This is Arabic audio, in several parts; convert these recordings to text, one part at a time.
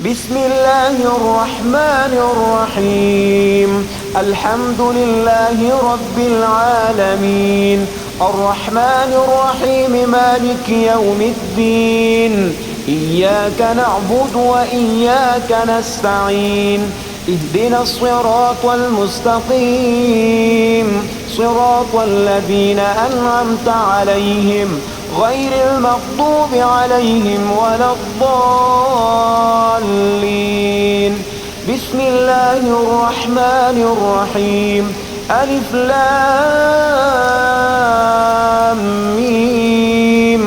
بسم الله الرحمن الرحيم. الحمد لله رب العالمين، الرحمن الرحيم، مالك يوم الدين. إياك نعبد وإياك نستعين، اهدنا الصراط المستقيم، صراط الذين أنعمت عليهم غير المغضوب عليهم ولا الضالين. بسم الله الرحمن الرحيم. ألف لام ميم.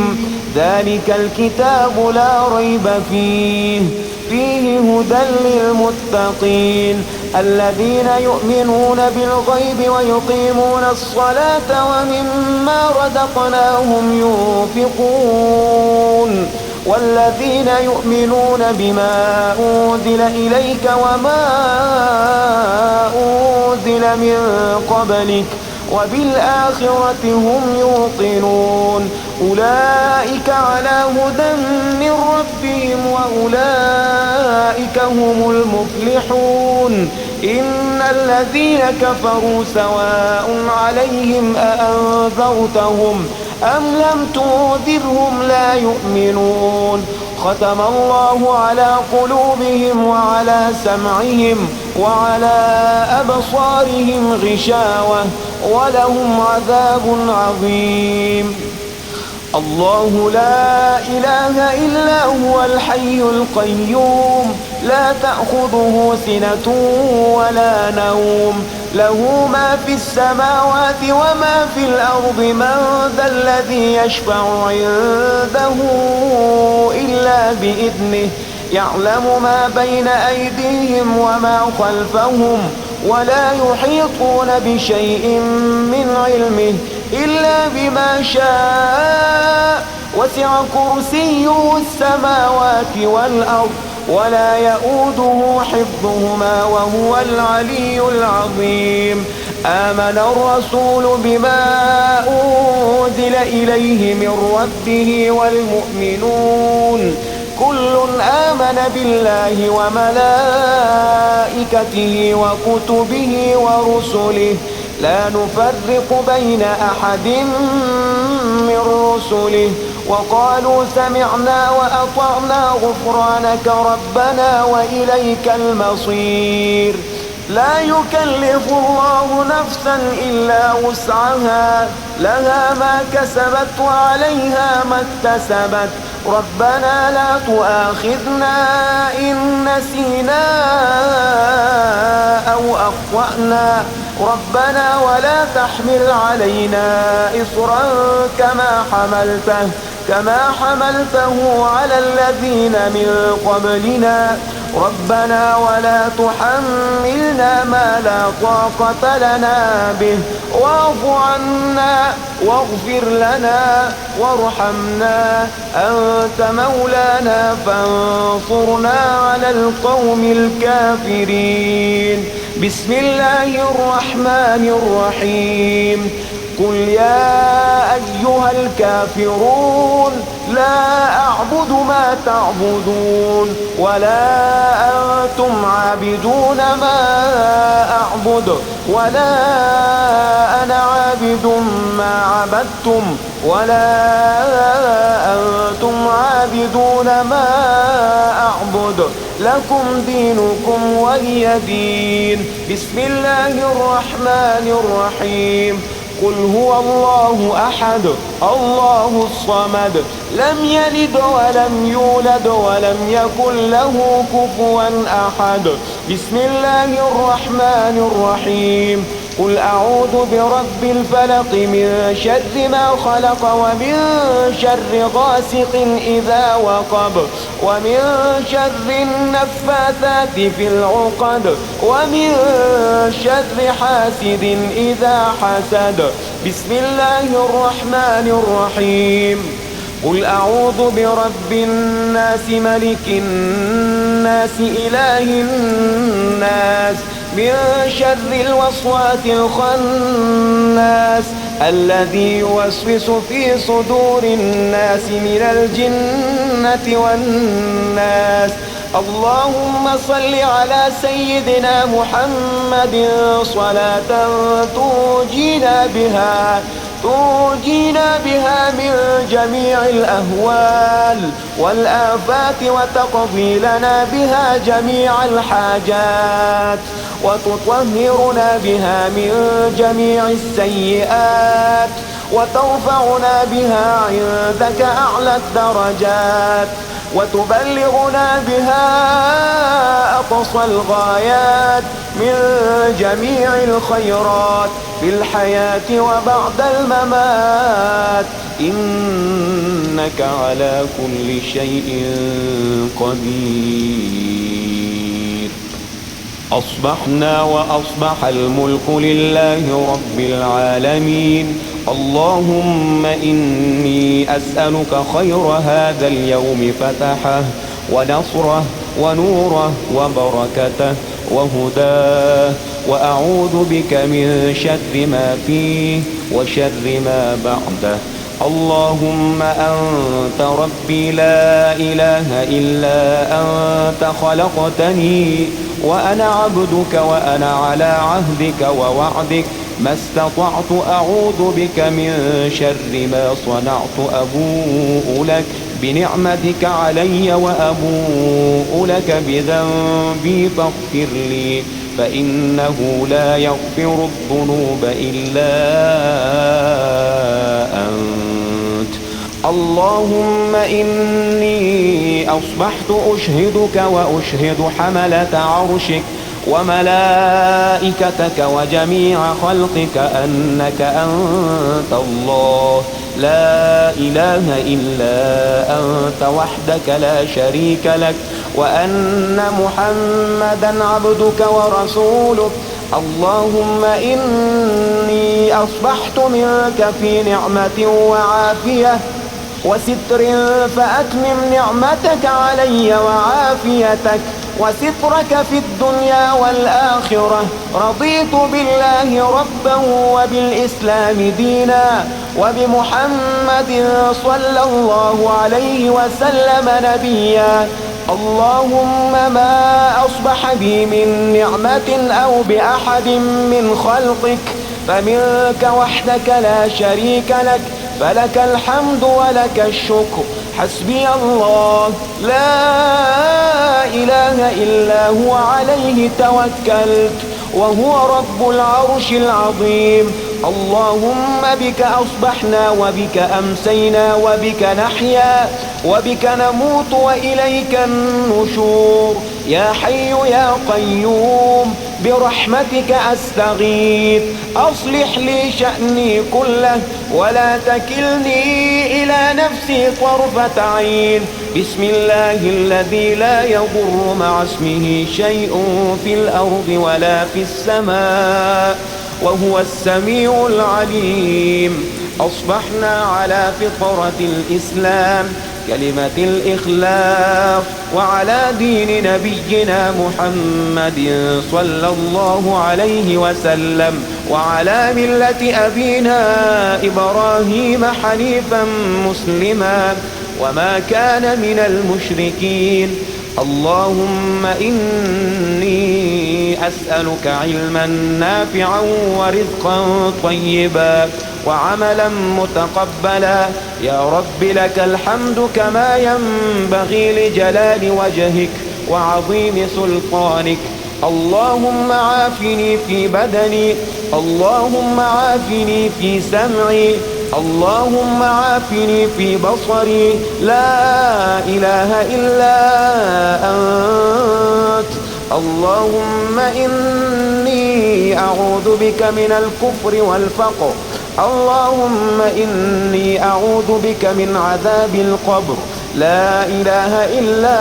ذلك الكتاب لا ريب فيه هدى للمتقين الذين يؤمنون بالغيب ويقيمون الصلاة ومما رزقناهم ينفقون والذين يؤمنون بما أنزل إليك وما أنزل من قبلك وبالآخرة هم يوقنون. أولئك على هدى من ربهم وأولئك هم المفلحون. إن الذين كفروا سواء عليهم أأنذرتهم أم لم تنذرهم لا يؤمنون. ختم الله على قلوبهم وعلى سمعهم وعلى أبصارهم غشاوة ولهم عذاب عظيم. الله لا إله إلا هو الحي القيوم، لا تأخذه سنة ولا نوم، له ما في السماوات وما في الأرض. من ذا الذي يشفع عنده إلا بإذنه، يعلم ما بين أيديهم وما خلفهم ولا يحيطون بشيء من علمه إلا بما شاء. وسع كرسيه السماوات والأرض ولا يؤوده حفظهما وهو العلي العظيم. آمن الرسول بما أنزل إليه من ربه والمؤمنون كل آمن بالله وملائكته وكتبه ورسله لا نفرق بين أحد من رسله وقالوا سمعنا وأطعنا غفرانك ربنا وإليك المصير. لا يكلف الله نفسا إلا وسعها، لها ما كسبت وعليها ما اكتسبت. ربنا لا تؤاخذنا إن نسينا أو أخطأنا، ربنا ولا تحمل علينا إصرا كما حملته على الذين من قبلنا. ربنا ولا تحملنا ما لا طاقة لنا به واعف عنا واغفر لنا وارحمنا، أنت مولانا فانصرنا على القوم الكافرين. بسم الله الرحمن الرحيم. قل يا أيها الكافرون لا أعبد ما تعبدون ولا أنتم عابدون ما أعبد ولا أنا عابد ما عبدتم ولا أنتم عابدون ما أعبد، لكم دينكم ولي دين. بسم الله الرحمن الرحيم. قل هو الله أحد الله الصمد لم يلد ولم يولد ولم يكن له كفوا أحد. بسم الله الرحمن الرحيم. قل أعوذ برب الفلق من شر ما خلق ومن شر غاسق إذا وقب ومن شر النفاثات في العقد ومن شر حاسد إذا حسد. بسم الله الرحمن الرحيم. قل أعوذ برب الناس ملك الناس إله الناس من شر الوسواس الخناس الذي يوسوس في صدور الناس من الجنة والناس. اللهم صل على سيدنا محمد صلاة تنجينا بها من جميع الأهوال والآفات وتقضي لنا بها جميع الحاجات وتطهرنا بها من جميع السيئات وترفعنا بها عندك أعلى الدرجات وتبلغنا بها أقصى الغايات من جميع الخيرات في الحياة وبعد الممات إنك على كل شيء قدير. أصبحنا وأصبح الملك لله رب العالمين. اللهم إني أسألك خير هذا اليوم فتحه ونصره ونوره وبركته وهداه، وأعوذ بك من شر ما فيه وشر ما بعده. اللهم أنت ربي لا إله إلا أنت خلقتني وأنا عبدك وأنا على عهدك ووعدك ما استطعت أعوذ بك من شر ما صنعت. أبوء لك بنعمتك علي وأبوء لك بذنبي فاغفر لي فإنه لا يغفر الذنوب إلا أنت. اللهم إني أصبحت أشهدك وأشهد حملة عرشك وملائكتك وجميع خلقك أنك أنت الله لا إله إلا أنت وحدك لا شريك لك، وأن محمدا عبدك ورسولك. اللهم إني أصبحت منك في نعمة وعافية وستر فأتمم نعمتك علي وعافيتك وسترك في الدنيا والآخرة. رضيت بالله ربا وبالإسلام دينا وبمحمد صلى الله عليه وسلم نبيا. اللهم ما أصبح بي من نعمة أو بأحد من خلقك فمنك وحدك لا شريك لك، فلك الحمد ولك الشكر. حسبي الله لا إله إلا هو عليه توكلت وهو رب العرش العظيم. اللهم بك أصبحنا وبك أمسينا وبك نحيا وبك نموت وإليك النشور. يا حي يا قيوم برحمتك أستغيث أصلح لي شأني كله ولا تكلني إلى نفسي طرفة عين. بسم الله الذي لا يضر مع اسمه شيء في الأرض ولا في السماء وهو السميع العليم. أصبحنا على فطرة الإسلام كلمة الإخلاص وعلى دين نبينا محمد صلى الله عليه وسلم وعلى ملة أبينا إبراهيم حنيفا مسلما وما كان من المشركين. اللهم إني أسألك علما نافعا ورزقا طيبا وعملا متقبلا. يا رب لك الحمد كما ينبغي لجلال وجهك وعظيم سلطانك. اللهم عافني في بدني، اللهم عافني في سمعي، اللهم عافني في بصري. لا إله إلا أنت. اللهم إني أعوذ بك من الكفر والفقر. اللهم إني أعوذ بك من عذاب القبر. لا إله إلا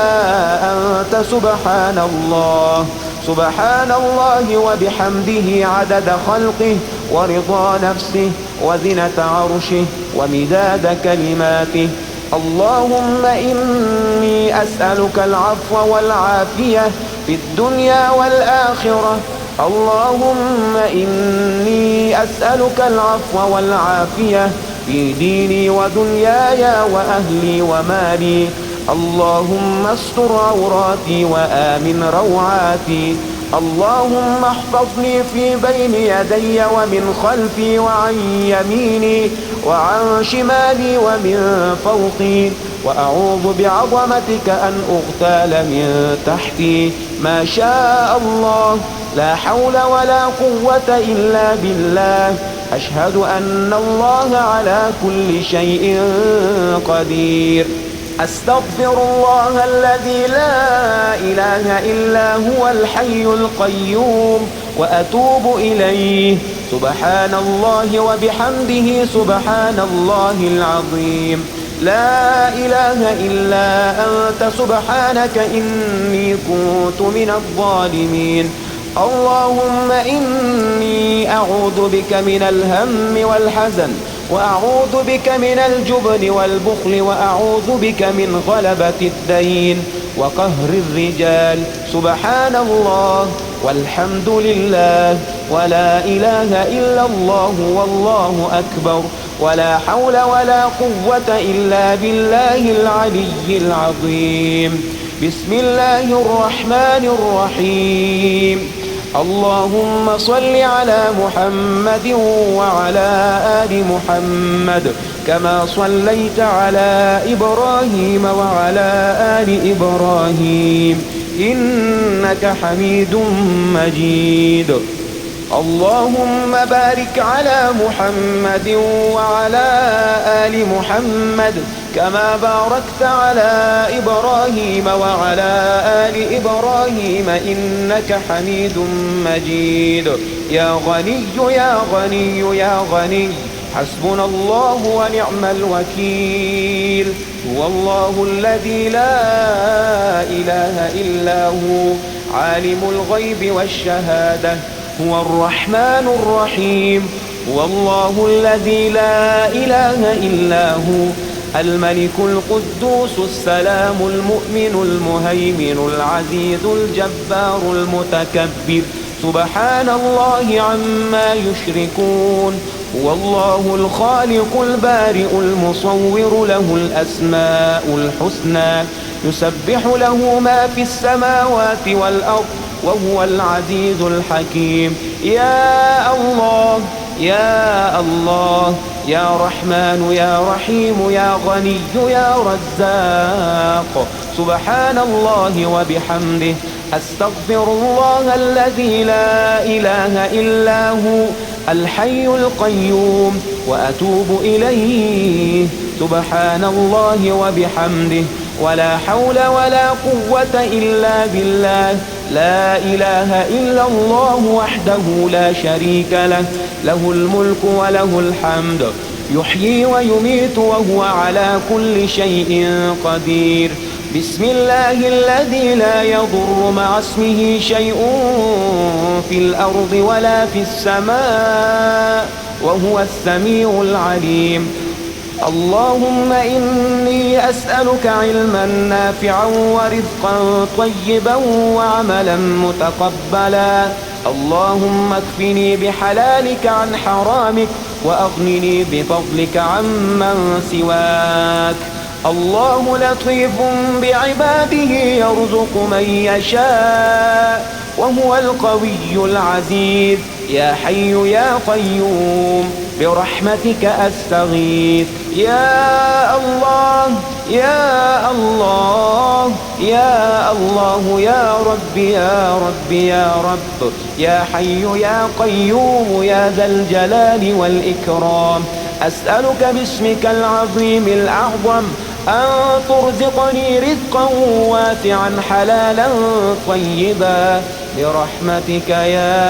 أنت. سبحان الله سبحان الله وبحمده عدد خلقه ورضا نفسه وزنة عرشه ومداد كلماته. اللهم إني أسألك العفو والعافية في الدنيا والآخرة. اللهم إني أسألك العفو والعافية في ديني ودنياي وأهلي ومالي. اللهم استر عوراتي وآمن روعاتي. اللهم احفظني في بين يدي ومن خلفي وعن يميني وعن شمالي ومن فوقي، وأعوذ بعظمتك أن أغتال من تحتي. ما شاء الله، لا حول ولا قوة إلا بالله. أشهد أن الله على كل شيء قدير. أستغفر الله الذي لا إله إلا هو الحي القيوم وأتوب إليه. سبحان الله وبحمده سبحان الله العظيم. لا إله إلا أنت سبحانك إني كنت من الظالمين. اللهم إني أعوذ بك من الهم والحزن، وأعوذ بك من الجبن والبخل، وأعوذ بك من غلبة الدين وقهر الرجال. سبحان الله والحمد لله ولا إله إلا الله والله أكبر، ولا حول ولا قوة إلا بالله العلي العظيم. بسم الله الرحمن الرحيم. اللهم صل على محمد وعلى آل محمد كما صليت على إبراهيم وعلى آل إبراهيم إنك حميد مجيد. اللهم بارك على محمد وعلى آل محمد كما باركت على إبراهيم وعلى آل إبراهيم إنك حميد مجيد. يا غني يا غني يا غني، حسبنا الله ونعم الوكيل. هو الله الذي لا إله إلا هو، عالم الغيب والشهادة، هو الرحمن الرحيم. هو الله الذي لا إله إلا هو، الملك القدوس السلام المؤمن المهيمن العزيز الجبار المتكبر. سبحان الله عما يشركون. هو الله الخالق البارئ المصور، له الأسماء الحسنى، يسبح له ما في السماوات والأرض، وهو العزيز الحكيم. يا الله يا الله، يا رحمن يا رحيم، يا غني يا رزاق. سبحان الله وبحمده. أستغفر الله الذي لا إله إلا هو، الحي القيوم، وأتوب إليه. سبحان الله وبحمده، ولا حول ولا قوة إلا بالله. لا إله إلا الله وحده لا شريك له، له الملك وله الحمد، يحيي ويميت وهو على كل شيء قدير. بسم الله الذي لا يضر مع اسمه شيء في الأرض ولا في السماء، وهو السميع العليم. اللهم إني أسألك علما نافعا ورزقا طيبا وعملا متقبلا. اللهم اكفني بحلالك عن حرامك، وأغنني بفضلك عمن سواك. الله لطيف بعباده يرزق من يشاء، وهو القوي العزيز. يا حي يا قيوم برحمتك أستغيث. يا الله يا الله يا الله، يا رب يا رب يا رب، يا حي يا قيوم يا ذا الجلال والإكرام. أسألك باسمك العظيم الأعظم أن ترزقني رزقا واسعا حلالا طيبا برحمتك يا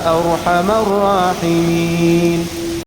أرحم الراحمين.